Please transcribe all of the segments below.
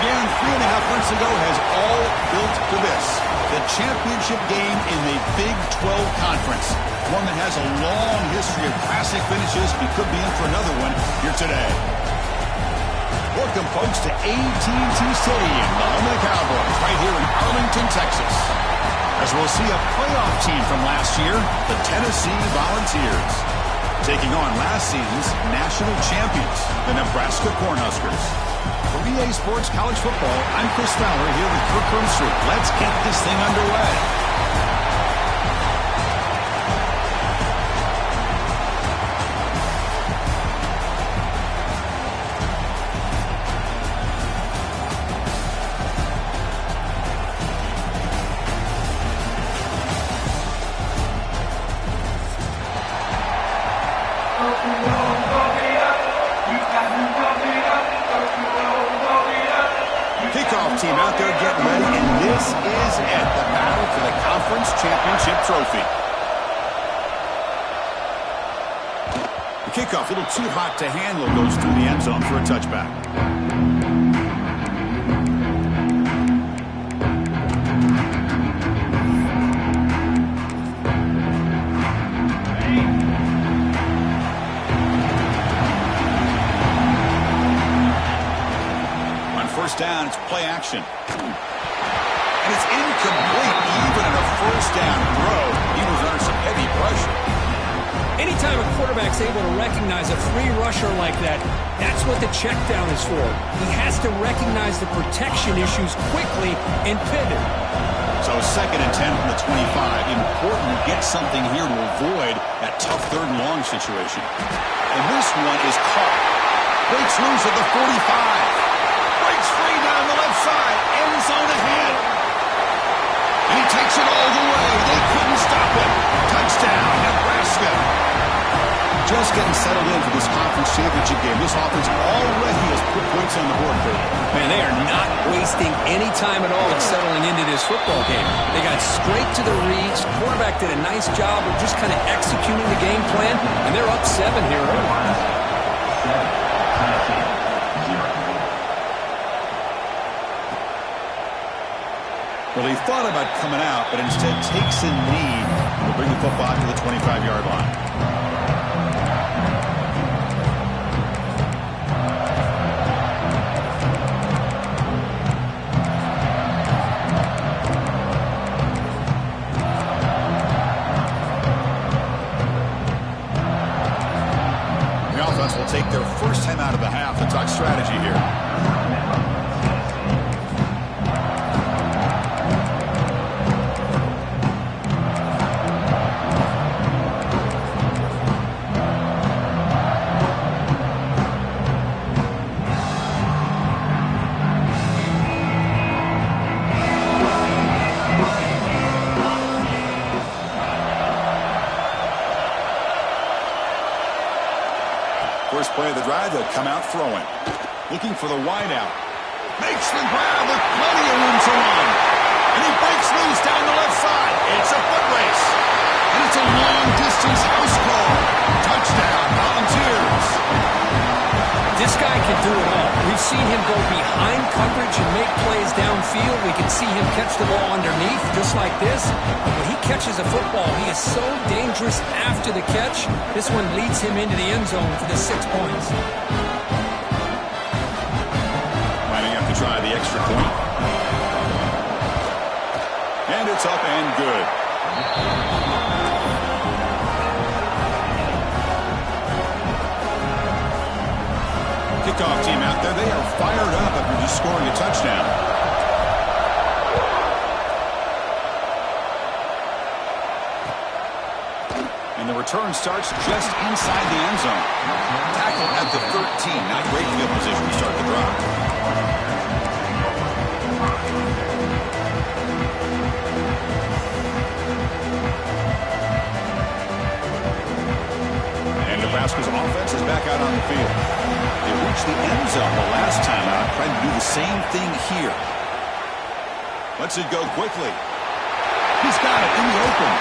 began 3.5 months ago has all built to this. The championship game in the Big 12 Conference. One that has a long history of classic finishes. We could be in for another one here today. Welcome, folks, to AT&T Stadium, the home of the Cowboys, right here in Arlington, Texas. As we'll see a playoff team from last year, the Tennessee Volunteers, taking on last season's national champions, the Nebraska Cornhuskers. For EA Sports College Football, I'm Chris Fowler here with Kirk Herbstreit. Let's get this thing underway. Kickoff team out there getting ready, and this is it, the battle for the conference championship trophy. The kickoff, a little too hot to handle, goes through the end zone for a touchback. First down, it's play action. And it's incomplete, even in a first down throw. He was under some heavy pressure. Anytime a quarterback's able to recognize a free rusher like that, that's what the check down is for. He has to recognize the protection issues quickly and pivot. So 2nd and 10 from the 25. Important to get something here to avoid that tough 3rd and long situation. And this one is caught. Breaks loose at the 45. Breaks free down the left side. End zone ahead. And he takes it all the way. They couldn't stop him. Touchdown, Nebraska. Just getting settled in for this conference championship game. This offense already has put points on the board for them. Man, they are not wasting any time at all in settling into this football game. They got straight to the reads. Quarterback did a nice job of just kind of executing the game plan, and they're up 7 here early. Well, he thought about coming out, but instead takes a knee and will bring the football to the 25-yard line. The offense will take their first time out of the half to talk strategy here. First play of the drive, they'll come out throwing. Looking for the wide out. Makes the grab with plenty of room to run. And he breaks loose down the left side. It's a foot race. And it's a long-distance house call. Touchdown, Volunteers. This guy can do it all. We've seen him go behind coverage and make plays downfield. We can see him catch the ball underneath, just like this. When he catches a football, he is so dangerous after the catch. This one leads him into the end zone for the 6 points. Lining up to try the extra point. And it's up and good. Kickoff team out there, they are fired up after just scoring a touchdown. And the return starts just inside the end zone. Tackle at the 13. Not great field position to start the drive. And Nebraska's offense is back out on the field. They reached the end zone the last time out, trying to do the same thing here. Lets it go quickly. He's got it in the open.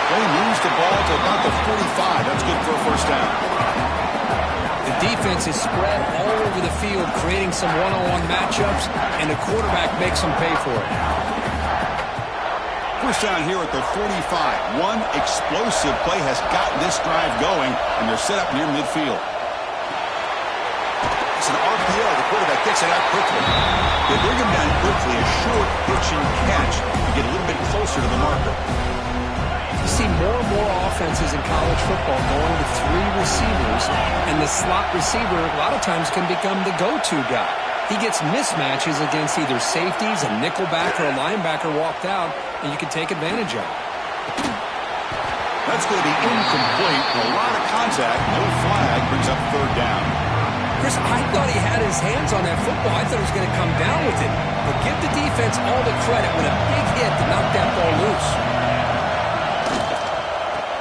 They moves the ball to about the 45. That's good for a first down. The defense is spread all over the field, creating some one-on-one matchups, and the quarterback makes them pay for it. First down here at the 45. One explosive play has gotten this drive going, and they're set up near midfield. It's an RPO. The quarterback gets it out quickly. They bring him down quickly. A short pitch and catch to get a little bit closer to the marker. You see more and more offenses in college football going to 3 receivers, and the slot receiver a lot of times can become the go-to guy. He gets mismatches against either safeties, a nickelback, or a linebacker walked out, and you can take advantage of it. That's going to be incomplete. A lot of contact. No flag. Brings up third down. Chris, I thought he had his hands on that football. I thought he was going to come down with it. But give the defense all the credit with a big hit to knock that ball loose.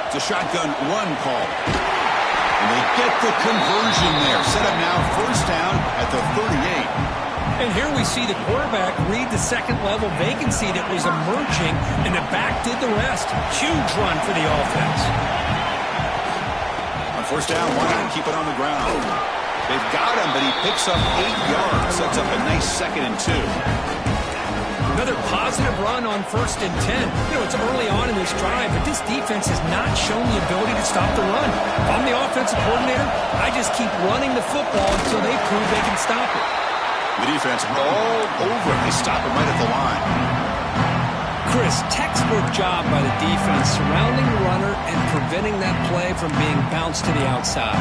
It's a shotgun run call. And they get the conversion there. Set up now first down at the 38. And here we see the quarterback read the second-level vacancy that was emerging, and the back did the rest. Huge run for the offense. On first down, why not keep it on the ground? They've got him, but he picks up 8 yards. Sets up a nice 2nd and 2. Another positive run on 1st and 10. You know, it's early on in this drive, but this defense has not shown the ability to stop the run. If I'm the offensive coordinator, I just keep running the football until they prove they can stop it. The defense all over it. They stop him right at the line. Chris, textbook job by the defense, surrounding the runner and preventing that play from being bounced to the outside.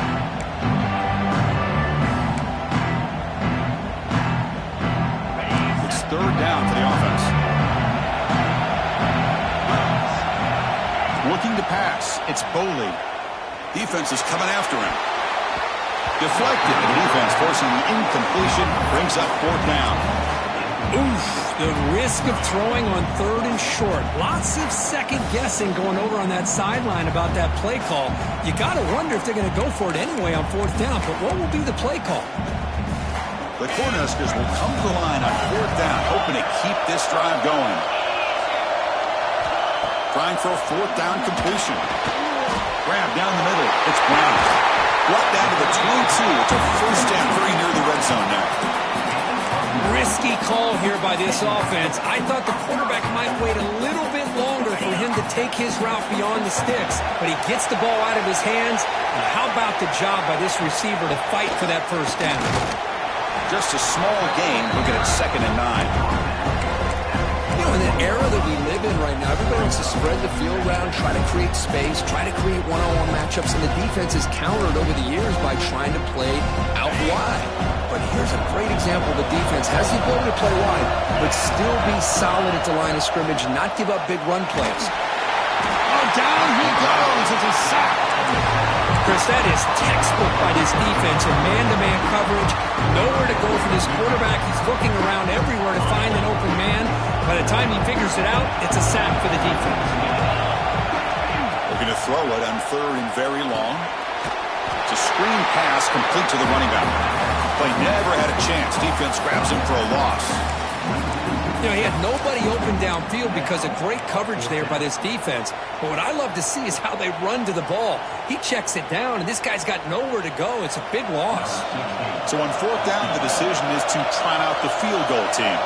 It's third down for the offense. Looking to pass. It's Boley. Defense is coming after him. Deflected. The defense forcing the incompletion. Brings up fourth down. Oof. The risk of throwing on 3rd and short. Lots of second guessing going over on that sideline about that play call. You got to wonder if they're going to go for it anyway on 4th down. But what will be the play call? The Cornhuskers will come to the line on 4th down, hoping to keep this drive going. Trying for a 4th down completion. Grab down the middle. It's Brown. Brought down to the 22. It's a first down very near the red zone now. Risky call here by this offense. I thought the quarterback might wait a little bit longer for him to take his route beyond the sticks, but he gets the ball out of his hands. And how about the job by this receiver to fight for that first down? Just a small gain. Look at it, 2nd and 9. You know, in the era that we live in right now, everybody wants to spread the field around, try to create space, try to create one-on-one matchups, and the defense has countered over the years by trying to play out wide. But here's a great example. The defense has the ability to play wide, but still be solid at the line of scrimmage and not give up big run plays. Oh, down he goes. It's a sack. Chris, that is textbook by this defense in man-to-man coverage. Nowhere to go for this quarterback. He's looking around everywhere to find an open man. By the time he figures it out, it's a sack for the defense. They're going to throw it on 3rd and very long. It's a screen pass complete to the running back. Play never had a chance. Defense grabs him for a loss. You know, he had nobody open downfield because of great coverage there by this defense. But what I love to see is how they run to the ball. He checks it down, and this guy's got nowhere to go. It's a big loss. So on 4th down, the decision is to try out the field goal team.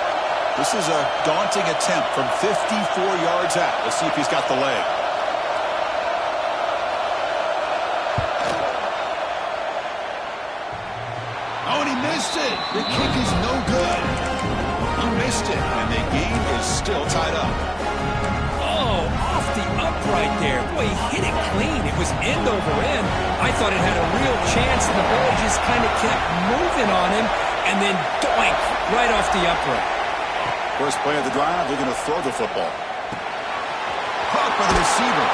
This is a daunting attempt from 54 yards out. Let's see if he's got the leg. Oh, and he missed it. The kick is no good. He missed it, and the game is still tied up. Oh, off the upright there. Boy, he hit it clean. It was end over end. I thought it had a real chance, and the ball just kind of kept moving on him, and then doink, right off the upright. First play of the drive, they're going to throw the football. Caught by the receiver.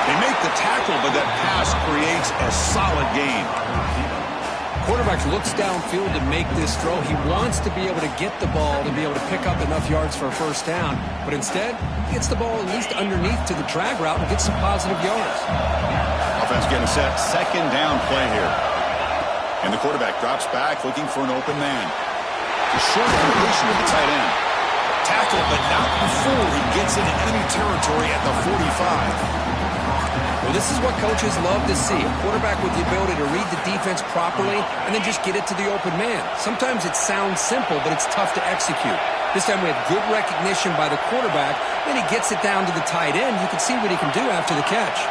They make the tackle, but that pass creates a solid gain. Quarterback looks downfield to make this throw. He wants to be able to get the ball to be able to pick up enough yards for a first down. But instead, he gets the ball at least underneath to the drag route and gets some positive yards. Offense getting set. 2nd down play here. And the quarterback drops back looking for an open man. A short completion to the tight end. Tackle, but not before he gets into enemy territory at the 45. Well, Well, this is what coaches love to see. A quarterback with the ability to read the defense properly and then just get it to the open man. Sometimes it sounds simple, but it's tough to execute. This time we have good recognition by the quarterback. Then he gets it down to the tight end. You can see what he can do after the catch.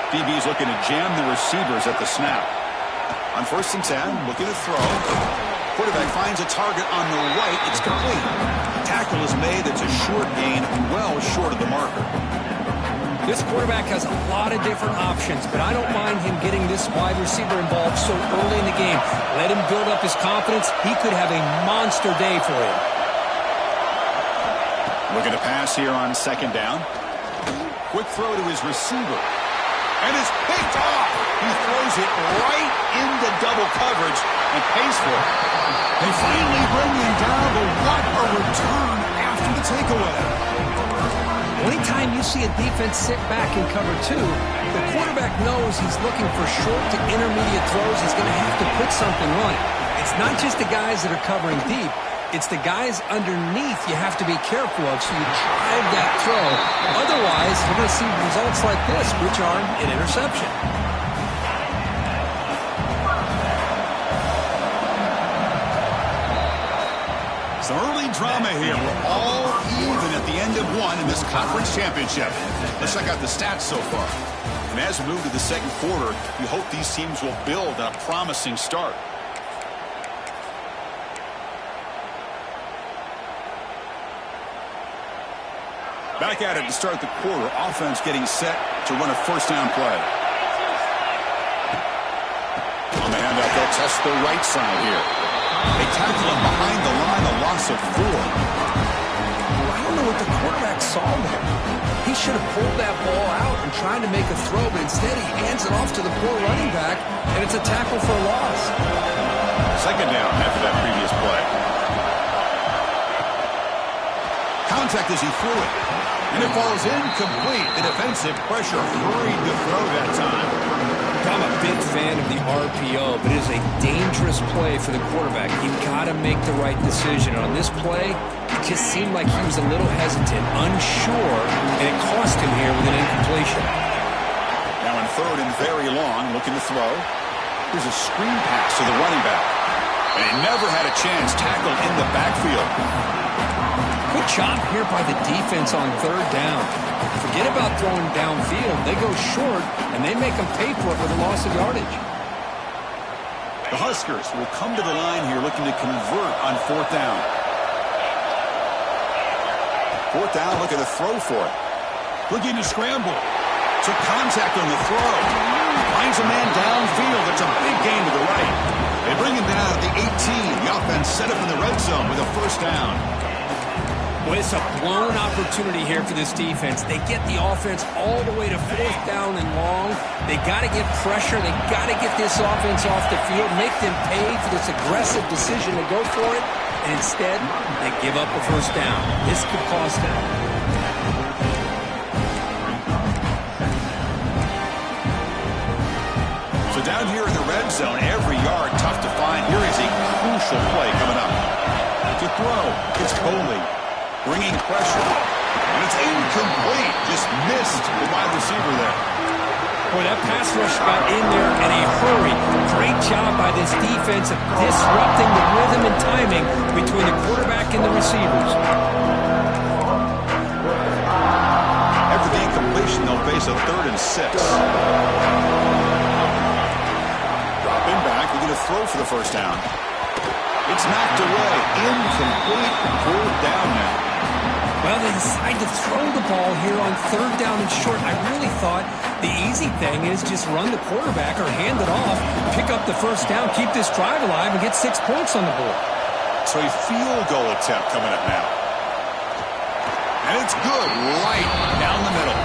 DB's looking to jam the receivers at the snap. On 1st and 10, looking to throw. Quarterback finds a target on the right. It's complete. Tackle is made. It's a short gain, well short of the marker. This quarterback has a lot of different options, but I don't mind him getting this wide receiver involved so early in the game. Let him build up his confidence. He could have a monster day for him. Looking to pass here on 2nd down. Quick throw to his receiver. And it's picked off. He throws it right into double coverage and pays for it. They finally bring him down, but what a return after the takeaway. Anytime you see a defense sit back in cover 2, the quarterback knows he's looking for short to intermediate throws. He's going to have to put something on it. It's not just the guys that are covering deep. It's the guys underneath you have to be careful of, so you drive that throw. Otherwise, you're going to see results like this, which are an interception. Some early drama here. We're all even at the end of one in this conference championship. Let's check out the stats so far. And as we move to the 2nd quarter, you hope these teams will build on a promising start. Back at it to start the quarter. Offense getting set to run a 1st down play. On the handoff, they'll test the right side here. They tackle him behind the line, a loss of 4. I don't know what the quarterback saw there. He should have pulled that ball out and tried to make a throw, but instead he hands it off to the poor running back, and it's a tackle for a loss. 2nd down after that previous play. Contact as he threw it. And it falls incomplete. The defensive pressure hurried the throw that time. I'm a big fan of the RPO, but it is a dangerous play for the quarterback. You've got to make the right decision. On this play, it just seemed like he was a little hesitant, unsure, and it cost him here with an incompletion. Now on 3rd and very long, looking to throw. Here's a screen pass to the running back. And he never had a chance. Tackled in the backfield. Good job here by the defense on 3rd down. Forget about throwing downfield. They go short, and they make them pay for it with a loss of yardage. The Huskers will come to the line here looking to convert on 4th down. 4th down, looking to throw for it. Looking to scramble. Took contact on the throw. Finds a man downfield. It's a big gain to the right. They bring him down at the 18. The offense set up in the red zone with a 1st down. Well, it's a blown opportunity here for this defense. They get the offense all the way to 4th down and long. They got to get pressure. They got to get this offense off the field, make them pay for this aggressive decision to go for it. And instead, they give up a 1st down. This could cost them. So down here in the red zone, every yard tough to find. Here is a crucial play coming up. To throw, it's Coley. Bringing pressure. And it's incomplete. Just missed the wide receiver there. Boy, that pass rush got in there in a hurry. Great job by this defense of disrupting the rhythm and timing between the quarterback and the receivers. After the incompletion, they'll face a 3rd and 6. Dropping back. We're going to throw for the 1st down. It's knocked away. Incomplete. 4th down now. Well, they decide to throw the ball here on 3rd down and short. I really thought the easy thing is just run the quarterback or hand it off, pick up the 1st down, keep this drive alive, and get 6 points on the board. So a field goal attempt coming up now. And it's good right down the middle.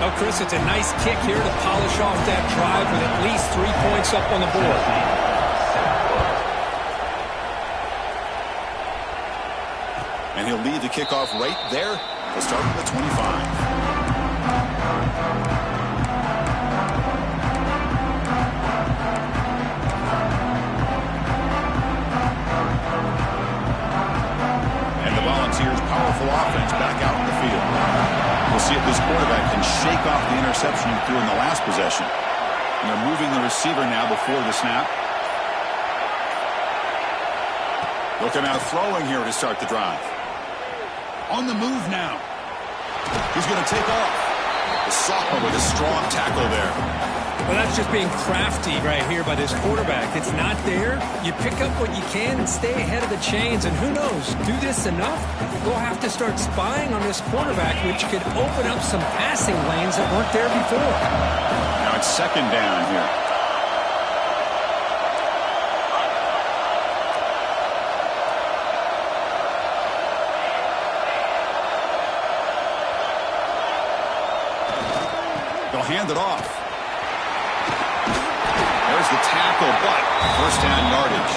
Oh, Chris, it's a nice kick here to polish off that drive with at least 3 points up on the board. And he'll lead the kickoff right there. He'll start at the 25. And the Volunteers And they're moving the receiver now before the snap. Looking out throwing here to start the drive. On the move now. He's going to take off. The sophomore with a strong tackle there. Well, that's just being crafty right here by this quarterback. It's not there. You pick up what you can and stay ahead of the chains. And who knows, do this enough, we'll have to start spying on this quarterback, which could open up some passing lanes that weren't there before. Now it's second down here. They'll hand it off. There's the tackle, but first down yardage.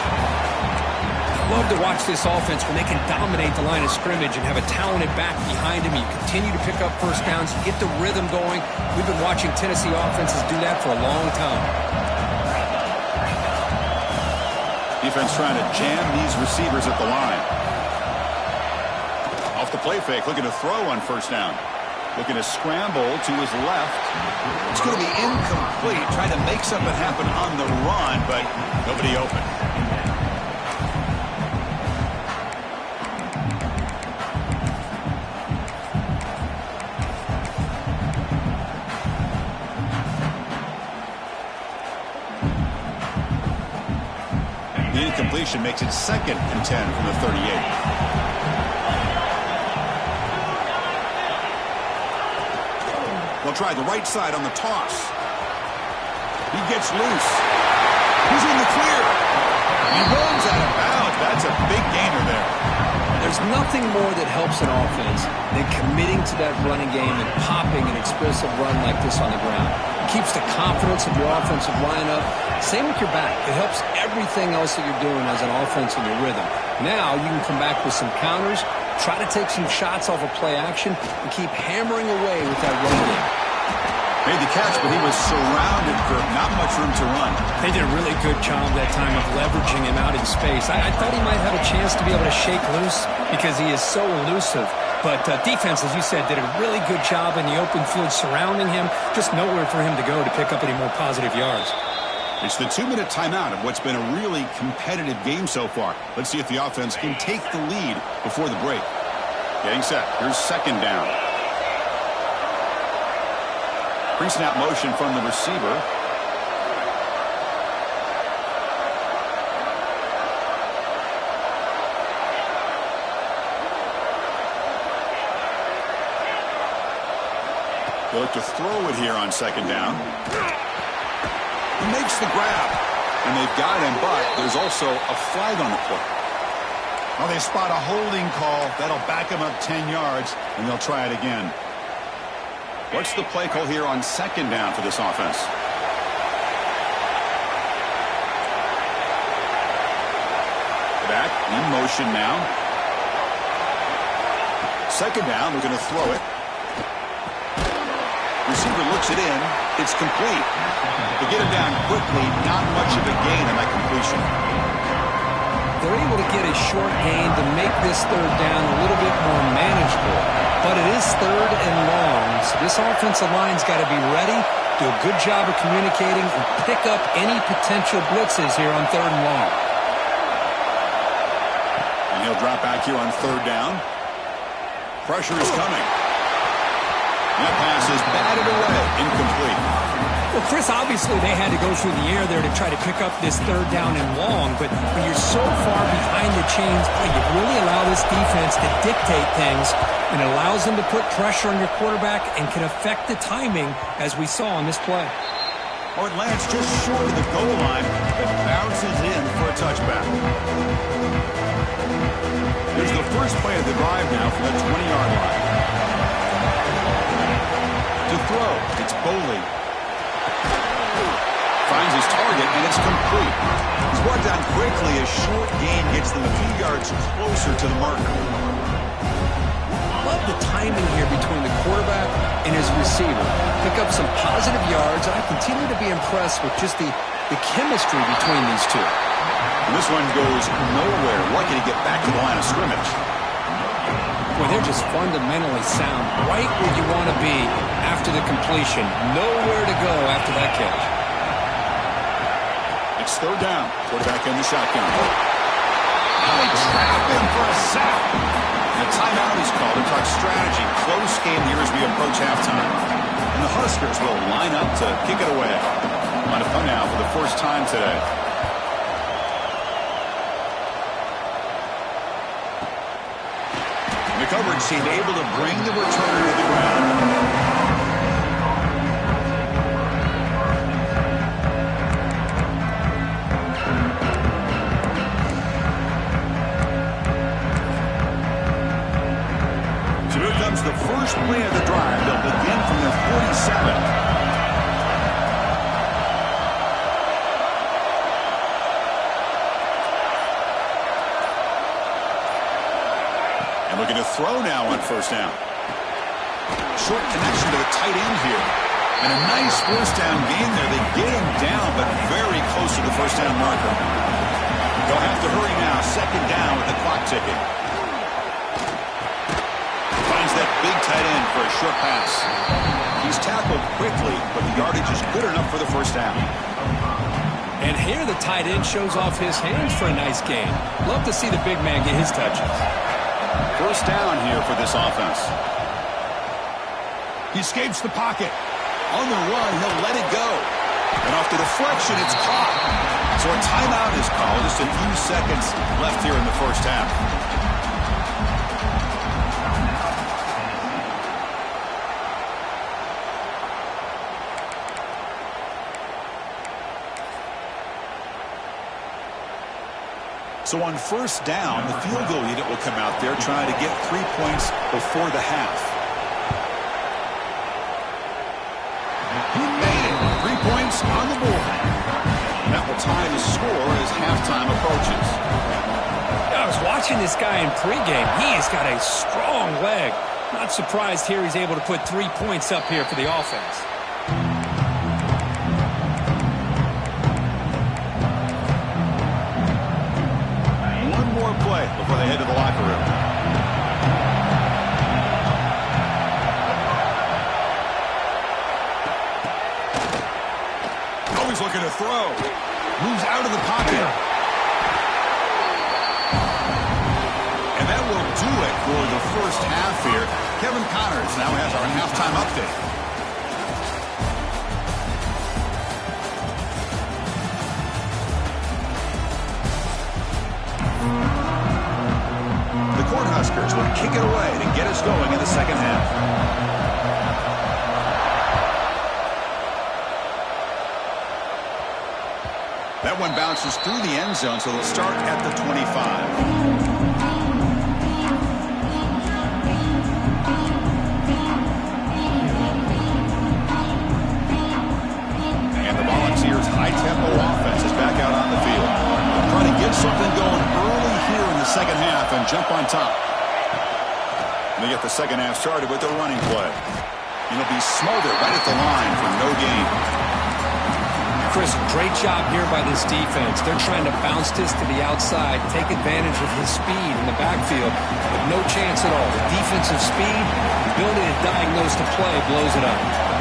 Love to watch this offense when they can dominate the line of scrimmage and have a talented back behind him. You continue to pick up first downs, get the rhythm going. We've been watching Tennessee offenses do that for a long time. Defense trying to jam these receivers at the line. Off the play fake, looking to throw on first down. Looking to scramble to his left. It's going to be incomplete. Trying to make something happen on the run, but nobody open. The incompletion makes it 2nd and 10 from the 38. They'll try the right side on the toss. He gets loose. He's in the clear. He runs out of bounds. That's a big gainer there. There's nothing more that helps an offense than committing to that running game and popping an explosive run like this on the ground. It keeps the confidence of your offensive line up. Same with your back. It helps everything else that you're doing as an offense in your rhythm. Now you can come back with some counters, try to take some shots off of play action, and keep hammering away with that run game. Made the catch, but he was surrounded for not much room to run. They did a really good job that time of leveraging him out in space. I thought he might have a chance to be able to shake loose because he is so elusive. But defense, as you said, did a really good job in the open field surrounding him. Just nowhere for him to go to pick up any more positive yards. It's the 2-minute timeout of what's been a really competitive game so far. Let's see if the offense can take the lead before the break. Getting set. Here's second down. Pre-snap motion from the receiver. They look to throw it here on second down. He makes the grab. And they've got him, but there's also a flag on the play. Well, they spot a holding call. That'll back him up 10 yards, and they'll try it again. What's the play call here on second down for this offense? Back in motion now. Second down, they're going to throw it. Receiver looks it in. It's complete. To get it down quickly, not much of a gain on that completion. They're able to get a short gain to make this third down a little bit more manageable. But it is third and long, so this offensive line's got to be ready, do a good job of communicating, and pick up any potential blitzes here on third and long. And he'll drop back here on third down. Pressure is coming. That pass is batted away, incomplete. Well, Chris, obviously they had to go through the air there to try to pick up this third down and long, but when you're so far behind the chains, you really allow this defense to dictate things, and it allows them to put pressure on your quarterback and can affect the timing, as we saw on this play. Oh, it lands just short of the goal line, but bounces in for a touchback. Here's the first play of the drive now from the 20-yard line. To throw, it's Boley. Finds his target, and it's complete. He's brought down quickly as short gain gets them a few yards closer to the marker. Love the timing here between the quarterback and his receiver. Pick up some positive yards, and I continue to be impressed with just the chemistry between these two. And this one goes nowhere. Lucky to get back to the line of scrimmage. Well, they're just fundamentally sound, right where you want to be after the completion. Nowhere to go after that catch. It's third down. Quarterback in the shotgun. And they trap him for a sack. And a timeout is called to talk strategy. Close game here as we approach halftime. And the Huskers will line up to kick it away. On a punt now for the first time today. The coverage seemed able to bring the returner to the ground. The first play of the drive. They'll begin from the 47. And looking to throw now on first down. Short connection to the tight end here. And a nice first down gain there. They get him down, but very close to the first down marker. They'll have to hurry now. Second down with the clock ticking. That big tight end for a short pass. He's tackled quickly, but the yardage is good enough for the first down. And here the tight end shows off his hands for a nice gain. Love to see the big man get his touches. First down here for this offense. He escapes the pocket. On the run, he'll let it go. And off the deflection, it's caught. So a timeout is called. Just a few seconds left here in the first half. So on first down, the field goal unit will come out there trying to get 3 points before the half. He made it. 3 points on the board. And that will tie the score as halftime approaches. I was watching this guy in pregame. He's got a strong leg. Not surprised here he's able to put 3 points up here for the offense. Play before they head to the locker room. Always looking to throw. Moves out of the pocket. And that will do it for the first half here. Kevin Connors now has our halftime update. Huskers will kick it away to get us going in the second half. That one bounces through the end zone, so they'll start at the 25. And the Volunteers' high-tempo offense is back out on the field. Trying to get something going early here in the second half and jump on top. They get the second half started with the running play. It'll be smothered right at the line for no gain. Chris, great job here by this defense. They're trying to bounce this to the outside, take advantage of his speed in the backfield, but no chance at all. The defensive speed, the ability to diagnose the play blows it up.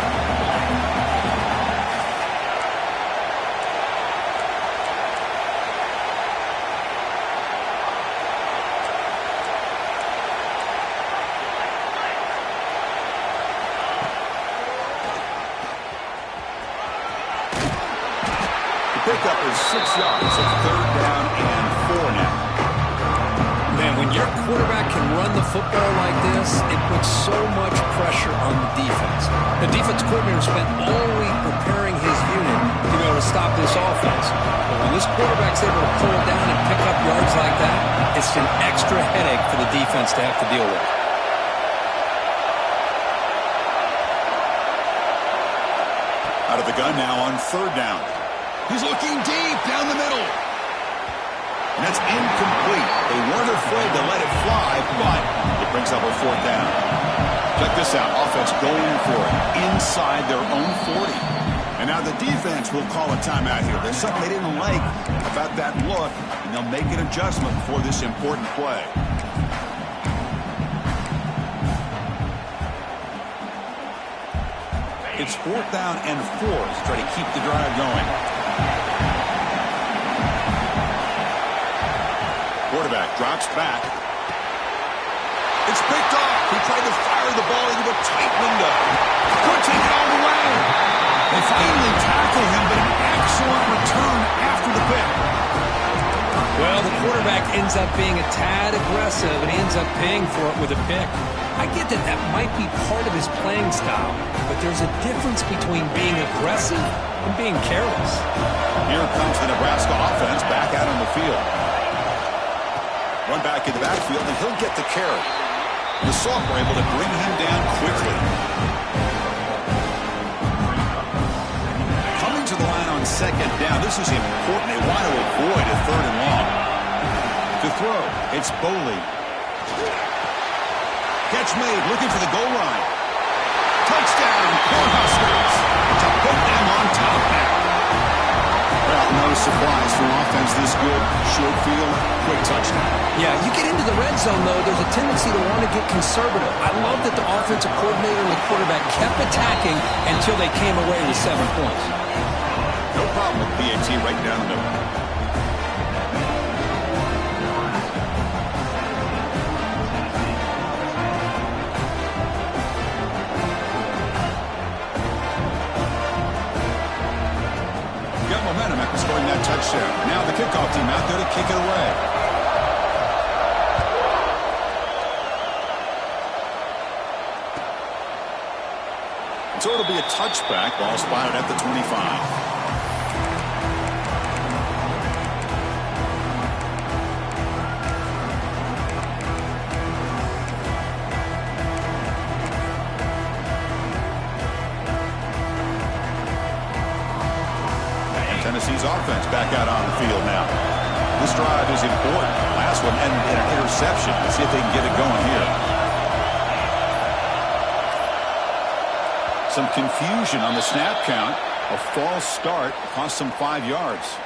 Pickup is 6 yards, so third down and 4 now. Man, when your quarterback can run the football like this, it puts so much pressure on the defense. The defense coordinator spent all week preparing his unit to be able to stop this offense. But when this quarterback's able to pull it down and pick up yards like that, it's an extra headache for the defense to have to deal with. Out of the gun now on third down. He's looking deep down the middle. And that's incomplete. They weren't afraid to let it fly, but it brings up a fourth down. Check this out. Offense going for it inside their own 40. And now the defense will call a timeout here. There's something they didn't like about that look, and they'll make an adjustment for this important play. It's fourth down and 4 to try to keep the drive going. steps back. It's picked off. He tried to fire the ball into a tight window. Could take it all the way. They finally tackle him, but an excellent return after the pick. Well, the quarterback ends up being a tad aggressive, and he ends up paying for it with a pick. I get that that might be part of his playing style, but there's a difference between being aggressive and being careless. Here comes the Nebraska offense back out on the field. Run back in the backfield, and he'll get the carry. The Sophomore able to bring him down quickly. Coming to the line on second down. This is important. They want to avoid a third and long. To throw, it's Boley. Catch made, looking for the goal line. Touchdown, Cornhuskers, to put them on top now. Well, no surprise for an offense this good. Short field, quick touchdown. Yeah, you get into the red zone, though, there's a tendency to want to get conservative. I love that the offensive coordinator and the quarterback kept attacking until they came away with 7 points. No problem with PAT right down the middle. Got momentum after scoring that touchdown. Now the kickoff team out there to kick it away. So it'll be a touchback. Ball spotted at the 25. Tennessee's offense back out on the field now. This drive is important. Last one ended in an interception. Let's see if they can get it going here. Some confusion on the snap count. A false start cost them 5 yards.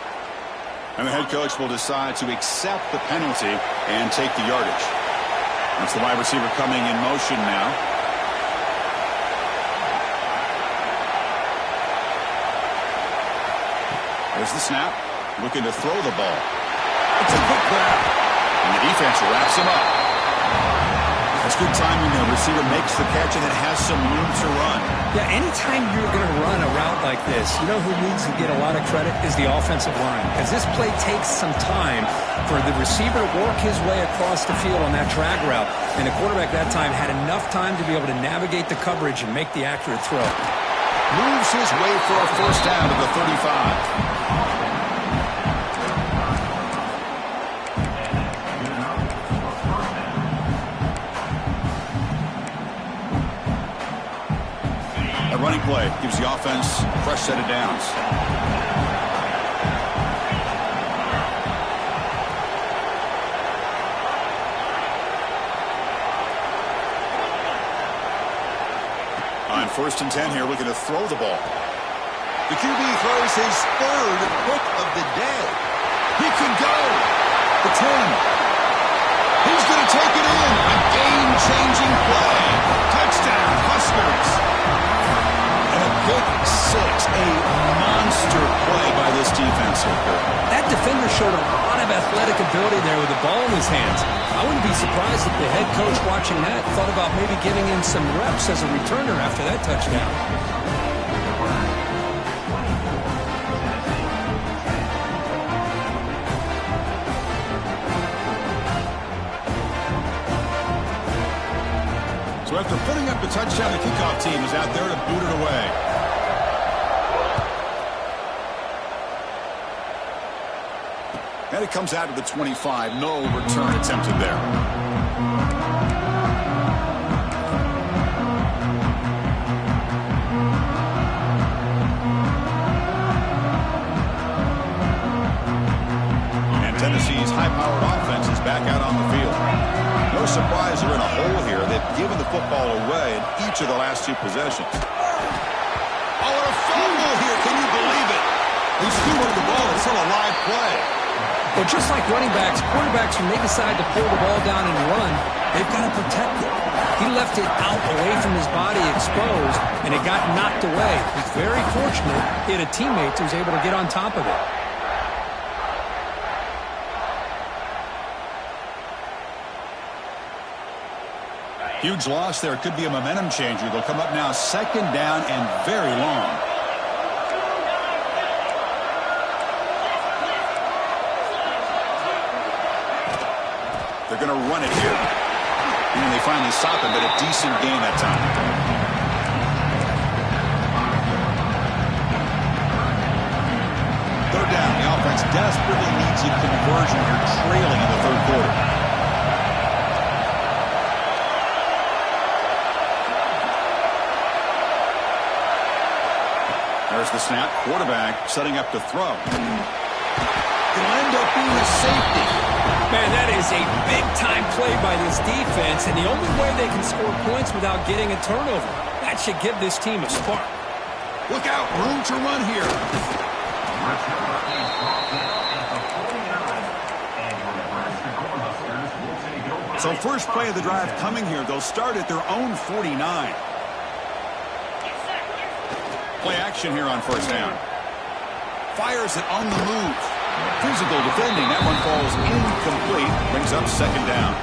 And the head coach will decide to accept the penalty and take the yardage. That's the wide receiver coming in motion now. There's the snap. Looking to throw the ball. It's a quick grab. And the defense wraps him up. That's good timing. The receiver makes the catch and then has some room to run. Yeah, anytime you're going to run a route like this, you know who needs to get a lot of credit is the offensive line. Because this play takes some time for the receiver to work his way across the field on that drag route. And the quarterback that time had enough time to be able to navigate the coverage and make the accurate throw. Moves his way for a first down to the 35. A running play gives the offense a fresh set of downs. On 1st and 10 here, looking to throw the ball. The QB throws his third pick of the day. He can go. The 10. He's going to take it in. A game-changing play. Touchdown, Huskers. And a pick 6. A monster play by this defense here. That defender showed a lot of athletic ability there with the ball in his hands. I wouldn't be surprised if the head coach watching that thought about maybe giving him some reps as a returner after that touchdown. So after putting up the touchdown, the kickoff team is out there to boot it away. And it comes out of the 25. No return attempted there. And Tennessee's high-powered offense is back out on the field. No surprise they're in a hole here. They've given the football away in each of the last 2 possessions. Oh, and a fumble here. Can you believe it? He's stealing the ball. It's still a live play. Well, just like running backs, quarterbacks, when they decide to pull the ball down and run, they've got to protect it. He left it out away from his body exposed, and it got knocked away. He's very fortunate he had a teammate who was able to get on top of it. Huge loss there. It could be a momentum changer. They'll come up now second down and very long. They're going to run it here. And they finally stop it, but a decent gain that time. Third down. The offense desperately needs a conversion here, trailing in the third quarter. There's the snap. Quarterback setting up to throw. It'll end up being a safety. Man, that is a big-time play by this defense, and the only way they can score points without getting a turnover. That should give this team a spark. Look out, room to run here. So first play of the drive coming here. They'll start at their own 49. Play action here on first down. Fires it on the move. Physical defending. That one falls incomplete. Brings up second down.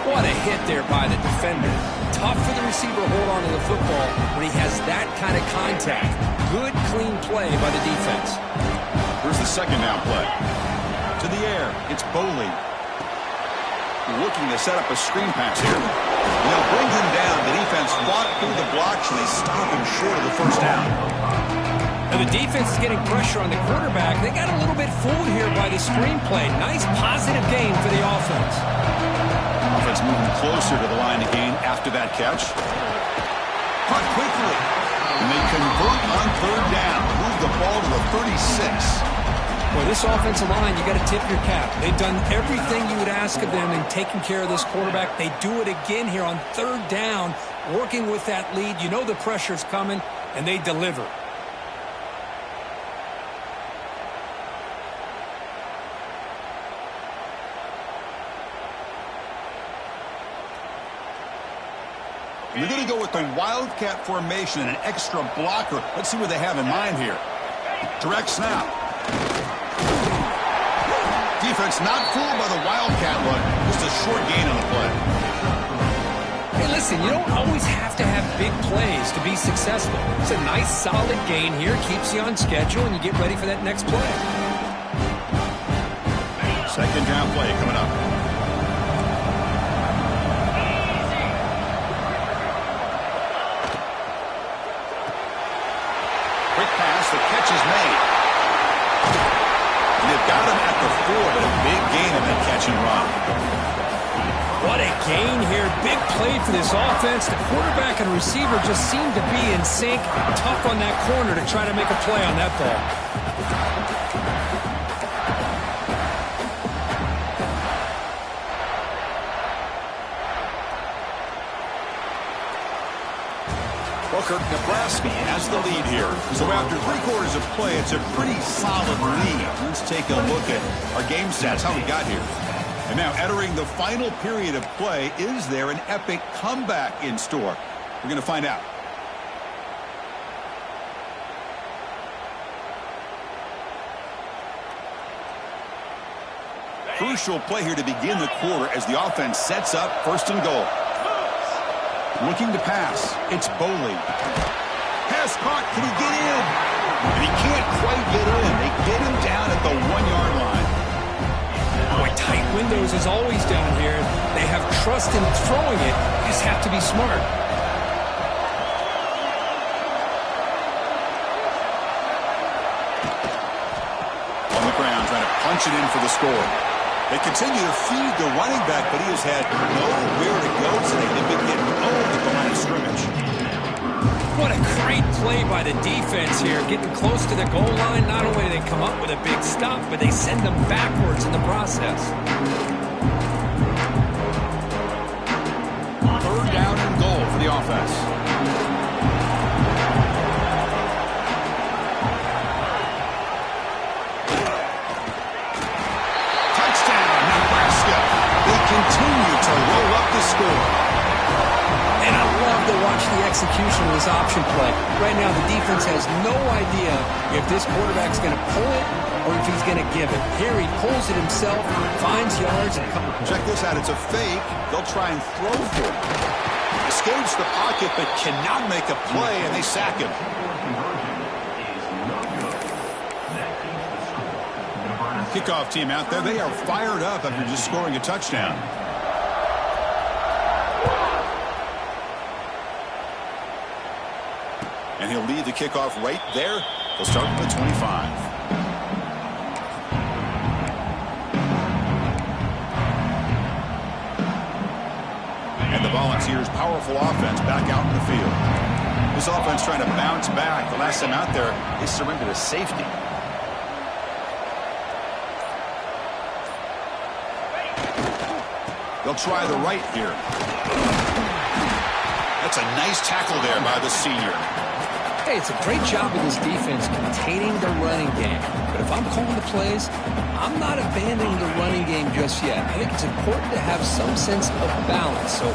What a hit there by the defender. Tough for the receiver to hold on to the football when he has that kind of contact. Good, clean play by the defense. Here's the second down play. To the air. It's Boley. Looking to set up a screen pass here. And they'll bring him down. The defense fought through the blocks, and they stop him short of the first down. Now the defense is getting pressure on the quarterback. They got a little bit fooled here by the screen play. Nice positive gain for the offense. Offense moving closer to the line to gain after that catch. Caught quickly. And they convert on third down. Move the ball to the 36. Boy, this offensive line, you got to tip your cap. They've done everything you would ask of them in taking care of this quarterback. They do it again here on third down, working with that lead. You know the pressure's coming, and they deliver. They're going to go with the Wildcat formation and an extra blocker. Let's see what they have in mind here. Direct snap. Defense not fooled by the Wildcat look. Just a short gain on the play. Hey, listen, you don't always have to have big plays to be successful. It's a nice, solid gain here. Keeps you on schedule, and you get ready for that next play. Second down play coming up. Quick pass, the catch is made. And they've got him at the 4, but a big gain in that catch and run. What a gain here. Big play for this offense. The quarterback and receiver just seem to be in sync. Tough on that corner to try to make a play on that ball. Kirk, Nebraska has the lead here. So after 3 quarters of play, it's a pretty solid lead. Let's take a look at our game stats, how we got here. And now entering the final period of play, is there an epic comeback in store? We're going to find out. Crucial play here to begin the quarter as the offense sets up first and goal. Looking to pass. It's Boley. Pass caught. Can he get in? And he can't quite get in. They get him down at the 1-yard line. Boy, tight windows is always down here. They have trust in throwing it. You just have to be smart. On the ground, trying to punch it in for the score. They continue to feed the running back, but he has had nowhere to go today. They've been getting owned at the line of scrimmage. What a great play by the defense here. Getting close to the goal line, not only do they come up with a big stop, but they send them backwards in the process. Third down and goal for the offense. Continue to roll up the score. And I love to watch the execution of this option play. Right now, the defense has no idea if this quarterback's going to pull it or if he's going to give it. Here he pulls it himself, finds yards, and comes. Check this out. It's a fake. They'll try and throw for it. Escapes the pocket but cannot make a play, and they sack him. Kickoff team out there. They are fired up after just scoring a touchdown. And he'll lead the kickoff right there. He'll start from the 25. And the Volunteers' powerful offense back out in the field. This offense trying to bounce back. The last time out there, they surrendered a safety. They'll try the right here. That's a nice tackle there by the senior. Hey, it's a great job of this defense containing the running game. But if I'm calling the plays, I'm not abandoning the running game just yet. I think it's important to have some sense of balance. So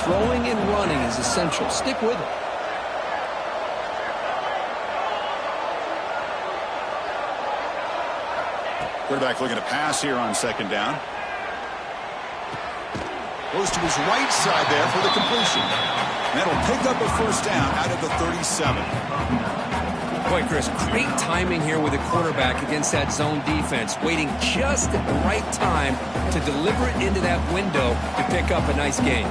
throwing and running is essential. Stick with it. Quarterback looking to pass here on second down. Goes to his right side there for the completion. That'll pick up a first down out of the 37. Boy, Chris, great timing here with the quarterback against that zone defense, waiting just at the right time to deliver it into that window to pick up a nice gain.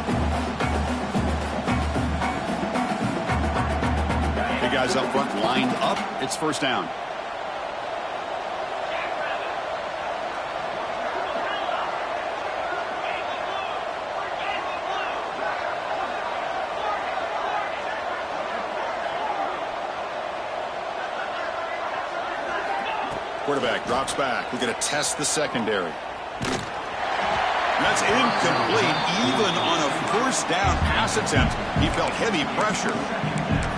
The guys up front lined up. It's first down. Quarterback drops back. We're going to test the secondary. That's incomplete. Even on a first down pass attempt, he felt heavy pressure.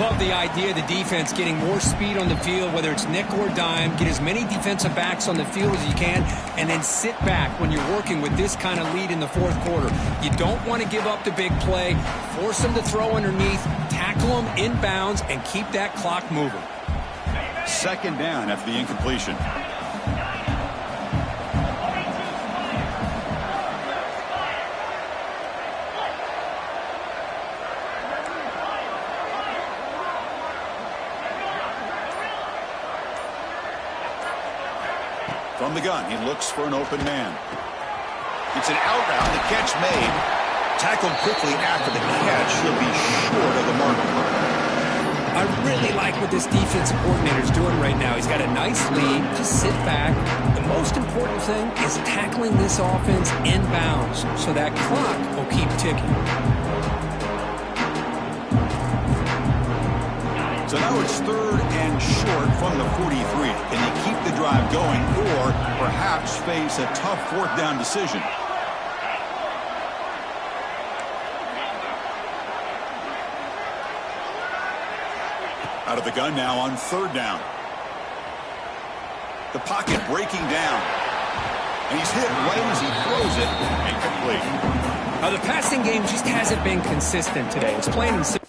Love the idea of the defense getting more speed on the field, whether it's nickel or dime. Get as many defensive backs on the field as you can, and then sit back when you're working with this kind of lead in the fourth quarter. You don't want to give up the big play. Force them to throw underneath, tackle them inbounds, and keep that clock moving. Second down after the incompletion. From the gun, he looks for an open man. It's an out route. The catch made. Tackled quickly after the catch. He'll be short of the mark. I really like what this defensive coordinator is doing right now. He's got a nice lead. Just sit back. The most important thing is tackling this offense inbounds so that clock will keep ticking. So now it's third and short from the 43. Can they keep the drive going or perhaps face a tough fourth down decision? Out of the gun now on third down. The pocket breaking down. And he's hit right as he throws it. Incomplete. Now the passing game just hasn't been consistent today. It's plain and simple.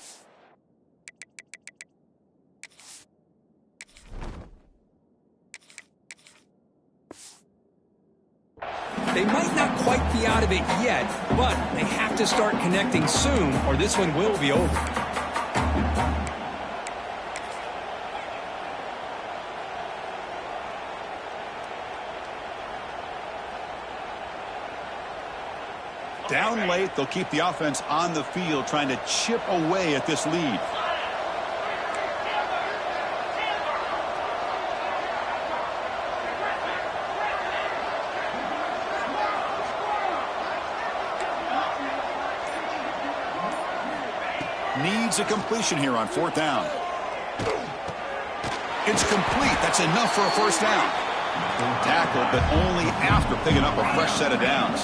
They might not quite be out of it yet, but they have to start connecting soon or this one will be over. Down late, they'll keep the offense on the field trying to chip away at this lead. Needs a completion here on fourth down. It's complete. That's enough for a first down. Tackled, but only after picking up a fresh set of downs.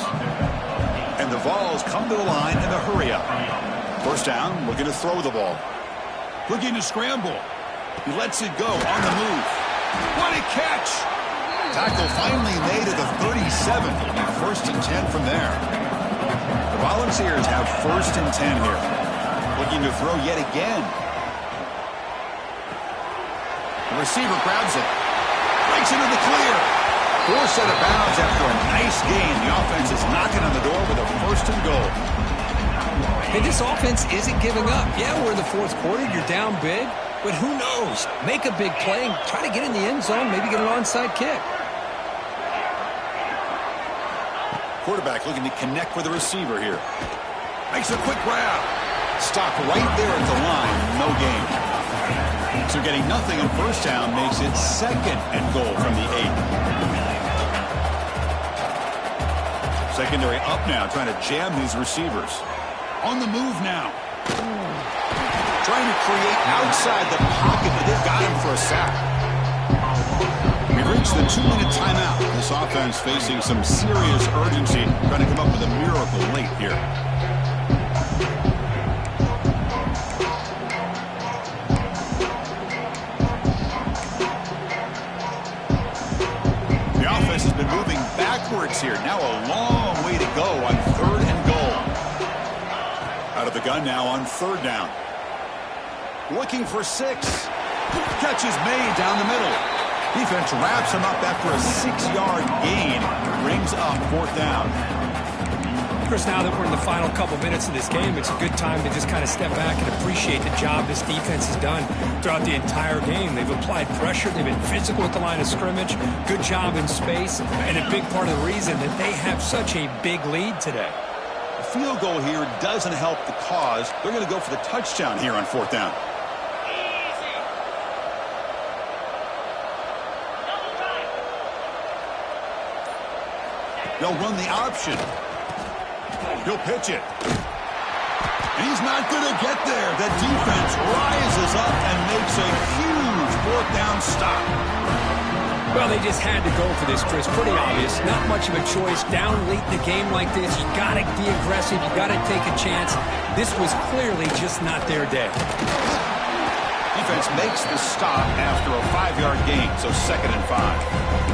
And the Vols come to the line in the hurry up. First down, looking to throw the ball. Looking to scramble. He lets it go on the move. What a catch! Tackle finally made at the 37. It'll be first and 10 from there. The Volunteers have first and 10 here. Looking to throw yet again. The receiver grabs it. Breaks into the clear. Forced out of bounds after a nice gain. The offense is knocking on the door with a first and goal. And this offense isn't giving up. Yeah, we're in the fourth quarter. You're down big. But who knows? Make a big play and try to get in the end zone, maybe get an onside kick. Quarterback looking to connect with the receiver here. Makes a quick grab. Stopped right there at the line. No gain. So getting nothing on first down makes it second and goal from the 8. Secondary up now, trying to jam these receivers. On the move now. Trying to create outside the pocket, but they've got him for a sack. We've reached the 2-minute timeout. This offense facing some serious urgency, trying to come up with a miracle late here. The offense has been moving backwards here. Now a long way to go on 3rd and goal. Out of the gun now on 3rd down. Looking for 6. Catch is made down the middle. Defense wraps him up after a 6-yard gain. Brings up 4th down. Chris, now that we're in the final couple minutes of this game, it's a good time to just kind of step back and appreciate the job this defense has done throughout the entire game. They've applied pressure. They've been physical at the line of scrimmage. Good job in space. And a big part of the reason that they have such a big lead today. A field goal here doesn't help the cause. They're going to go for the touchdown here on 4th down. They'll run the option. He'll pitch it. And he's not going to get there. The defense rises up and makes a huge 4th down stop. Well, they just had to go for this, Chris. Pretty obvious. Not much of a choice. Down late in the game like this, you got to be aggressive. You got to take a chance. This was clearly just not their day. Defense makes the stop after a 5-yard gain, so 2nd and 5.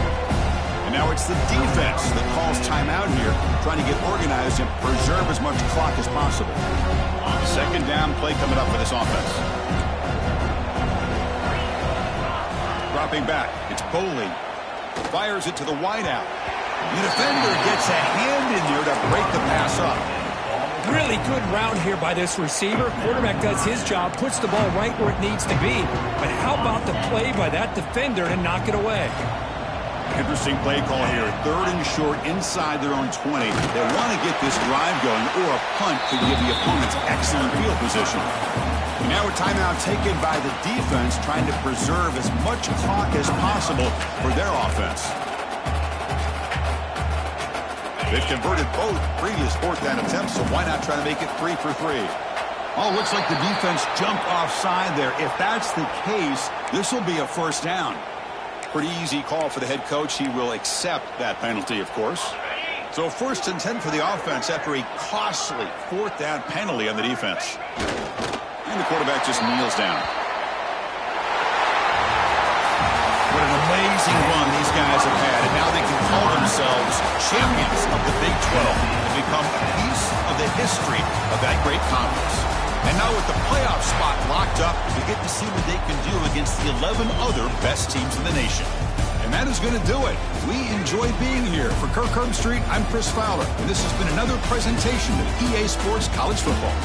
Now it's the defense that calls timeout here, trying to get organized and preserve as much clock as possible. 2nd down play coming up for this offense. Dropping back, it's Boley. Fires it to the wideout. The defender gets a hand in there to break the pass up. Really good route here by this receiver. Quarterback does his job, puts the ball right where it needs to be. But how about the play by that defender to knock it away? Interesting play call here. 3rd and short inside their own 20. They want to get this drive going, or a punt could give the opponents excellent field position. And now a timeout taken by the defense, trying to preserve as much clock as possible for their offense. They've converted both previous 4th down attempts, so why not try to make it 3 for 3? Oh, looks like the defense jumped offside there. If that's the case, this will be a 1st down. Pretty easy call for the head coach. He will accept that penalty, of course. So 1st and 10 for the offense after a costly 4th down penalty on the defense. And the quarterback just kneels down. What an amazing run these guys have had, and now they can call themselves champions of the Big 12 and become a piece of the history of that great conference. And now with the playoff spot locked up, we get to see what they can do against the 11 other best teams in the nation. And that is going to do it. We enjoyed being here. For Kirk Herbstreit, I'm Chris Fowler, and this has been another presentation of EA Sports College Football.